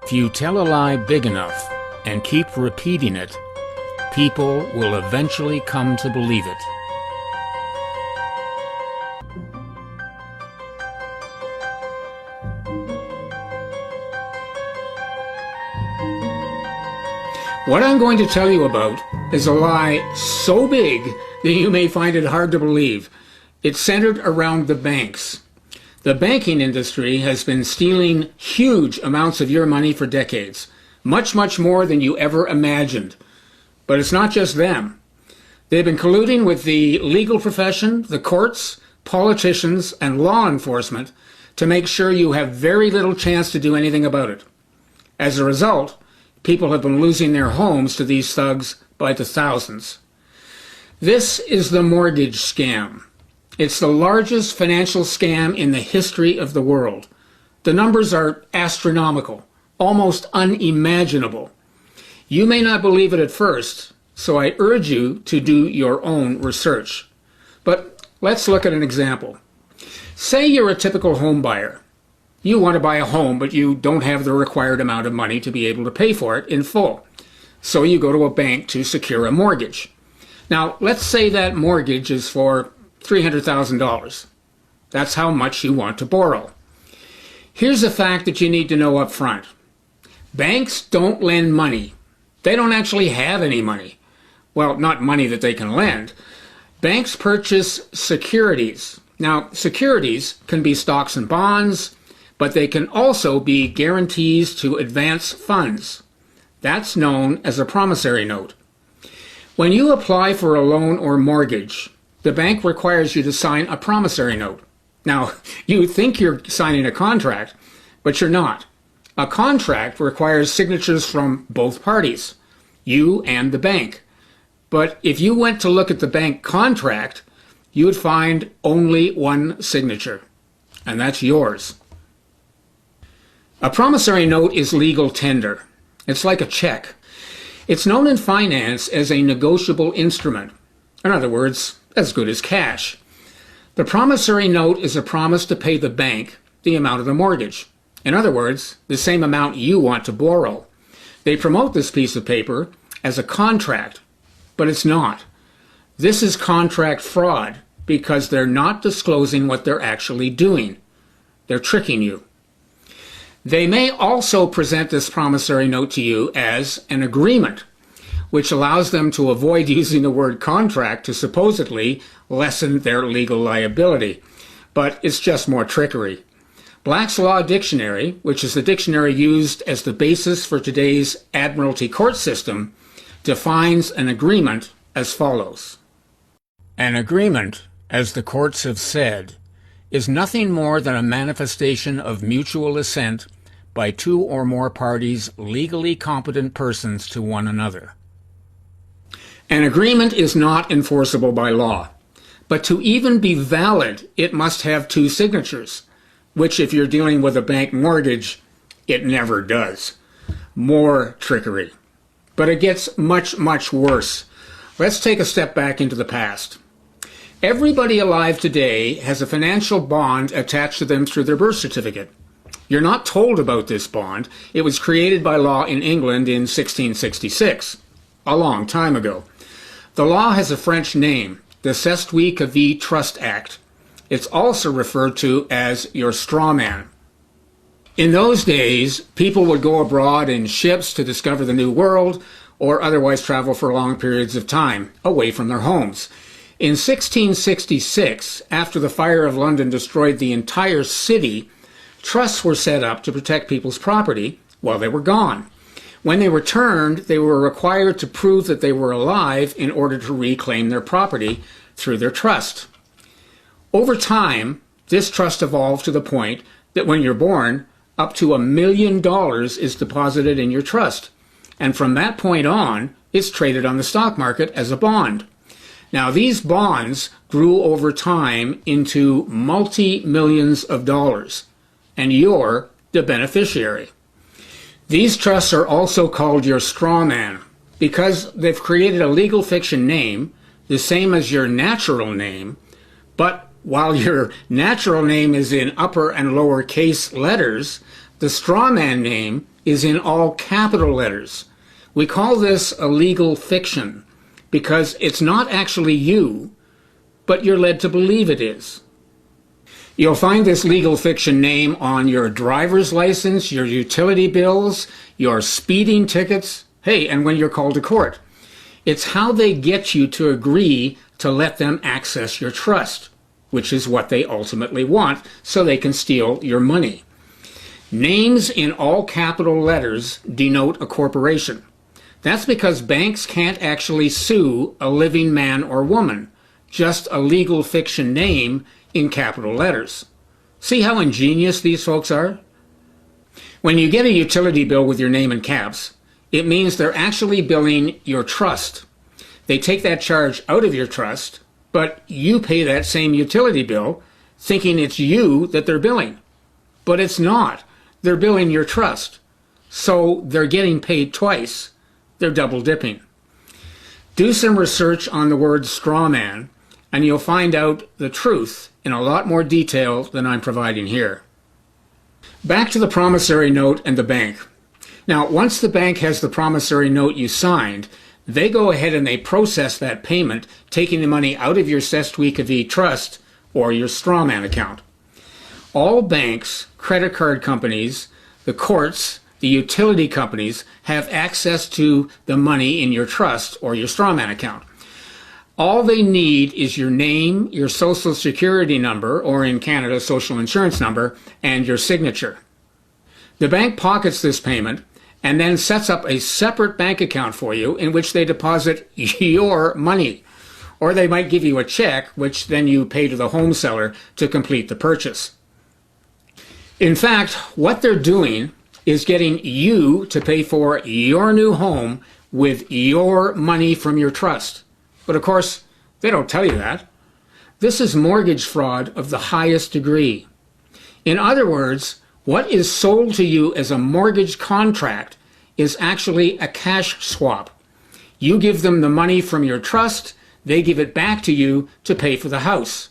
If you tell a lie big enough and keep repeating it, people will eventually come to believe it. What I'm going to tell you about is a lie so big that you may find it hard to believe. It's centered around the banks. The banking industry has been stealing huge amounts of your money for decades, much more than you ever imagined. But it's not just them. They've been colluding with the legal profession, the courts, politicians, and law enforcement to make sure you have very little chance to do anything about it. As a result, people have been losing their homes to these thugs by the thousands. This is the mortgage scam. It's the largest financial scam in the history of the world. The numbers are astronomical, almost unimaginable. You may not believe it at first, so I urge you to do your own research. But let's look at an example. Say you're a typical home buyer. You want to buy a home, but you don't have the required amount of money to be able to pay for it in full. So you go to a bank to secure a mortgage. Now, let's say that mortgage is for $300,000. That's how much you want to borrow. Here's a fact that you need to know up front. Banks don't lend money. They don't actually have any money. Well, not money that they can lend. Banks purchase securities. Now, securities can be stocks and bonds, but they can also be guarantees to advance funds. That's known as a promissory note. When you apply for a loan or mortgage, the bank requires you to sign a promissory note. Now, you think you're signing a contract, but you're not. A contract requires signatures from both parties, you and the bank. But if you went to look at the bank contract, you would find only one signature, and that's yours. A promissory note is legal tender. It's like a check. It's known in finance as a negotiable instrument. In other words, as good as cash. The promissory note is a promise to pay the bank the amount of the mortgage. In other words, the same amount you want to borrow. They promote this piece of paper as a contract, but it's not. This is contract fraud because they're not disclosing what they're actually doing. They're tricking you. They may also present this promissory note to you as an agreement, which allows them to avoid using the word contract to supposedly lessen their legal liability. But it's just more trickery. Black's Law Dictionary, which is the dictionary used as the basis for today's Admiralty court system, defines an agreement as follows. An agreement, as the courts have said, is nothing more than a manifestation of mutual assent by two or more parties legally competent persons to one another. An agreement is not enforceable by law, but to even be valid, it must have two signatures, which if you're dealing with a bank mortgage, it never does. More trickery. But it gets much worse. Let's take a step back into the past. Everybody alive today has a financial bond attached to them through their birth certificate. You're not told about this bond. It was created by law in England in 1666, a long time ago. The law has a French name, the Cestui-que-vie Trust Act. It's also referred to as your straw man. In those days, people would go abroad in ships to discover the New World or otherwise travel for long periods of time away from their homes. In 1666, after the fire of London destroyed the entire city, trusts were set up to protect people's property while they were gone. When they returned, they were required to prove that they were alive in order to reclaim their property through their trust. Over time, this trust evolved to the point that when you're born, up to $1 million is deposited in your trust. And from that point on, it's traded on the stock market as a bond. Now, these bonds grew over time into multi-millions of dollars, and you're the beneficiary. These trusts are also called your straw man because they've created a legal fiction name, the same as your natural name, but while your natural name is in upper and lower case letters, the straw man name is in all capital letters. We call this a legal fiction because it's not actually you, but you're led to believe it is. You'll find this legal fiction name on your driver's license, your utility bills, your speeding tickets, hey, and when you're called to court. It's how they get you to agree to let them access your trust, which is what they ultimately want, so they can steal your money. Names in all capital letters denote a corporation. That's because banks can't actually sue a living man or woman, just a legal fiction name in capital letters. See how ingenious these folks are? When you get a utility bill with your name in caps, it means they're actually billing your trust. They take that charge out of your trust, but you pay that same utility bill thinking it's you that they're billing. But it's not. They're billing your trust. So they're getting paid twice. They're double dipping. Do some research on the word straw man, and you'll find out the truth in a lot more detail than I'm providing here. Back to the promissory note and the bank. Now, once the bank has the promissory note you signed, they go ahead and they process that payment, taking the money out of your c'est qui vie trust or your straw man account. All banks, credit card companies, the courts, the utility companies have access to the money in your trust or your straw man account. All they need is your name, your social security number, or in Canada, social insurance number, and your signature. The bank pockets this payment and then sets up a separate bank account for you in which they deposit your money. Or they might give you a check, which then you pay to the home seller to complete the purchase. In fact, what they're doing is getting you to pay for your new home with your money from your trust. But of course, they don't tell you that. This is mortgage fraud of the highest degree. In other words, what is sold to you as a mortgage contract is actually a cash swap. You give them the money from your trust, they give it back to you to pay for the house.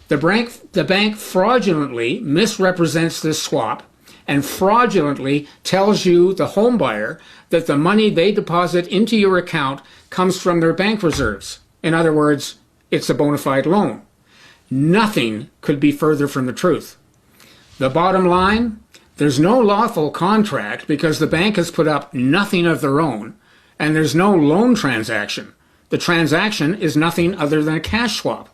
The bank fraudulently misrepresents this swap and fraudulently tells you, the home buyer, that the money they deposit into your account comes from their bank reserves. In other words, it's a bona fide loan. Nothing could be further from the truth. The bottom line, there's no lawful contract because the bank has put up nothing of their own, and there's no loan transaction. The transaction is nothing other than a cash swap.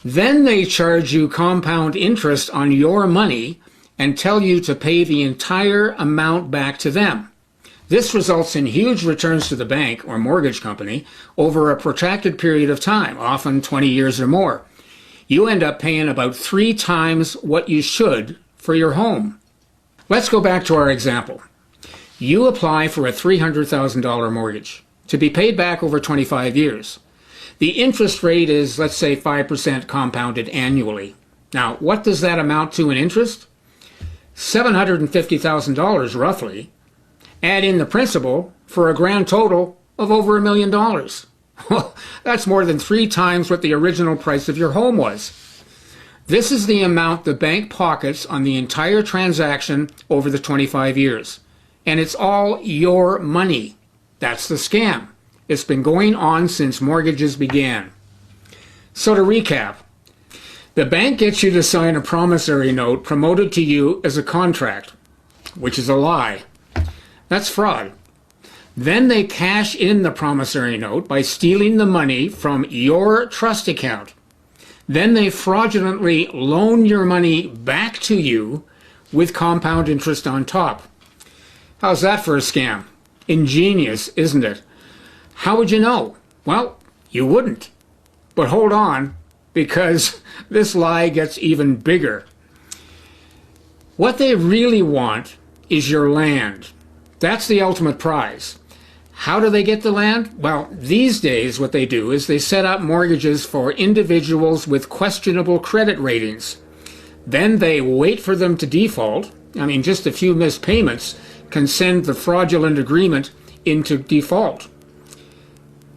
Then they charge you compound interest on your money and tell you to pay the entire amount back to them. This results in huge returns to the bank or mortgage company over a protracted period of time, often 20 years or more. You end up paying about 3 times what you should for your home. Let's go back to our example. You apply for a $300,000 mortgage to be paid back over 25 years. The interest rate is, let's say, 5% compounded annually. Now, what does that amount to in interest? $750,000 roughly. Add in the principal for a grand total of over $1 million. Well, that's more than 3 times what the original price of your home was. This is the amount the bank pockets on the entire transaction over the 25 years. And it's all your money. That's the scam. It's been going on since mortgages began. So to recap, the bank gets you to sign a promissory note promoted to you as a contract, which is a lie. That's fraud. Then they cash in the promissory note by stealing the money from your trust account. Then they fraudulently loan your money back to you with compound interest on top. How's that for a scam? Ingenious, isn't it? How would you know? Well, you wouldn't. But hold on, because this lie gets even bigger. What they really want is your land. That's the ultimate prize. How do they get the land? Well, these days what they do is they set up mortgages for individuals with questionable credit ratings. Then they wait for them to default. I mean, just a few missed payments can send the fraudulent agreement into default.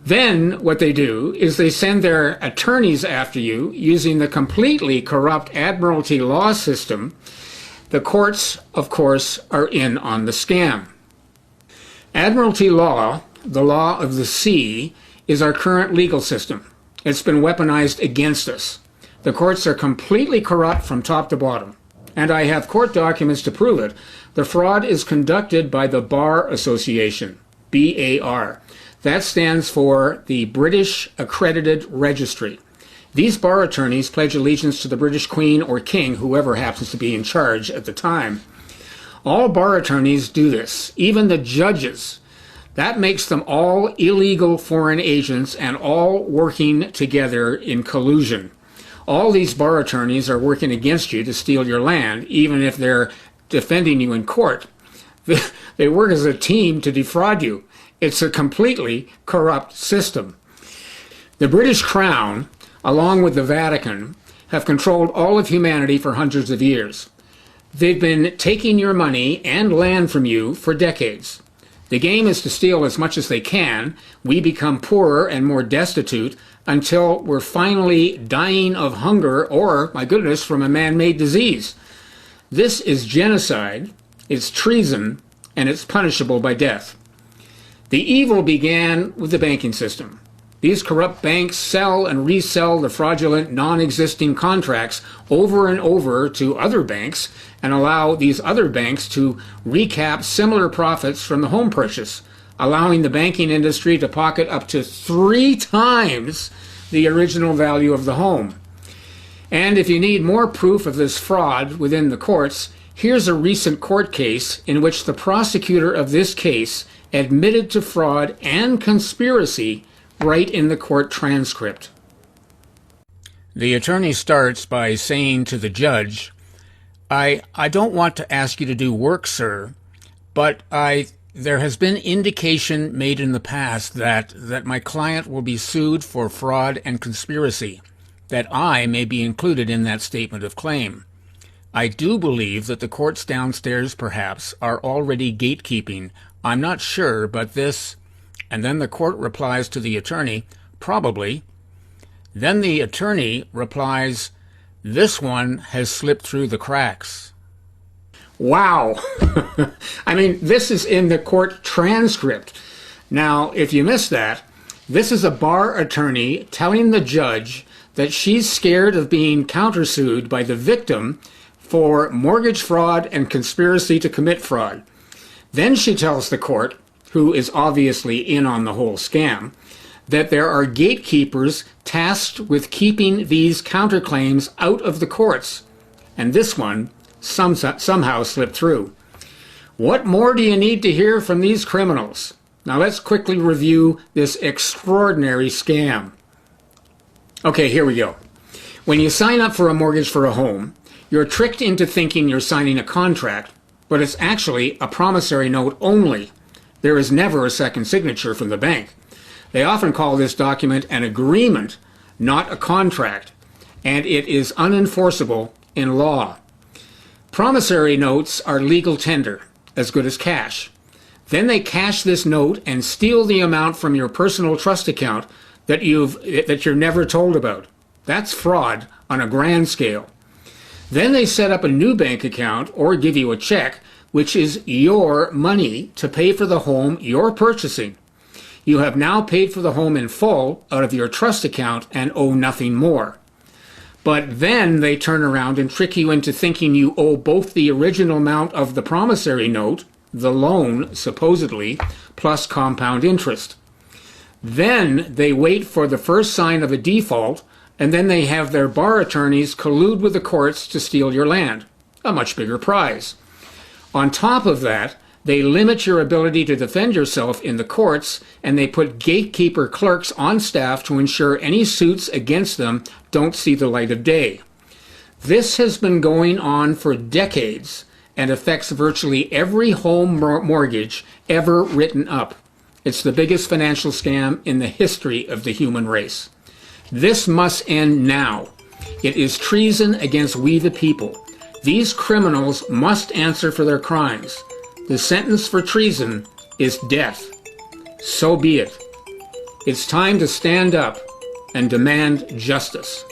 Then what they do is they send their attorneys after you using the completely corrupt Admiralty law system. The courts, of course, are in on the scam. Admiralty law, the law of the sea, is our current legal system. It's been weaponized against us. The courts are completely corrupt from top to bottom. And I have court documents to prove it. The fraud is conducted by the Bar Association, BAR. That stands for the British Accredited Registry. These bar attorneys pledge allegiance to the British Queen or King, whoever happens to be in charge at the time. All bar attorneys do this, even the judges. That makes them all illegal foreign agents and all working together in collusion. All these bar attorneys are working against you to steal your land, even if they're defending you in court. They work as a team to defraud you. It's a completely corrupt system. The British Crown, along with the Vatican, have controlled all of humanity for hundreds of years. They've been taking your money and land from you for decades. The game is to steal as much as they can. We become poorer and more destitute until we're finally dying of hunger or, my goodness, from a man-made disease. This is genocide, it's treason, and it's punishable by death. The evil began with the banking system. These corrupt banks sell and resell the fraudulent, non-existing contracts over and over to other banks and allow these other banks to recap similar profits from the home purchase, allowing the banking industry to pocket up to 3 times the original value of the home. And if you need more proof of this fraud within the courts, here's a recent court case in which the prosecutor of this case admitted to fraud and conspiracy right in the court transcript. The attorney starts by saying to the judge, I don't want to ask you to do work, sir, but there has been indication made in the past that my client will be sued for fraud and conspiracy, that I may be included in that statement of claim. I do believe that the courts downstairs, perhaps, are already gatekeeping. I'm not sure, but this... And then the court replies to the attorney, probably. Then the attorney replies, this one has slipped through the cracks. Wow! I mean, this is in the court transcript. Now, if you missed that, this is a bar attorney telling the judge that she's scared of being countersued by the victim for mortgage fraud and conspiracy to commit fraud. Then she tells the court, who is obviously in on the whole scam, that there are gatekeepers tasked with keeping these counterclaims out of the courts. And this one somehow slipped through. What more do you need to hear from these criminals? Now let's quickly review this extraordinary scam. Okay, here we go. When you sign up for a mortgage for a home, you're tricked into thinking you're signing a contract, but it's actually a promissory note only. There is never a second signature from the bank. They often call this document an agreement, not a contract, and it is unenforceable in law. Promissory notes are legal tender, as good as cash. Then they cash this note and steal the amount from your personal trust account that you're never told about. That's fraud on a grand scale. Then they set up a new bank account or give you a check, which is your money to pay for the home you're purchasing. You have now paid for the home in full out of your trust account and owe nothing more. But then they turn around and trick you into thinking you owe both the original amount of the promissory note, the loan, supposedly, plus compound interest. Then they wait for the first sign of a default, and then they have their bar attorneys collude with the courts to steal your land. A much bigger prize. On top of that, they limit your ability to defend yourself in the courts, and they put gatekeeper clerks on staff to ensure any suits against them don't see the light of day. This has been going on for decades and affects virtually every home mortgage ever written up. It's the biggest financial scam in the history of the human race. This must end now. It is treason against we the people. These criminals must answer for their crimes. The sentence for treason is death. So be it. It's time to stand up and demand justice.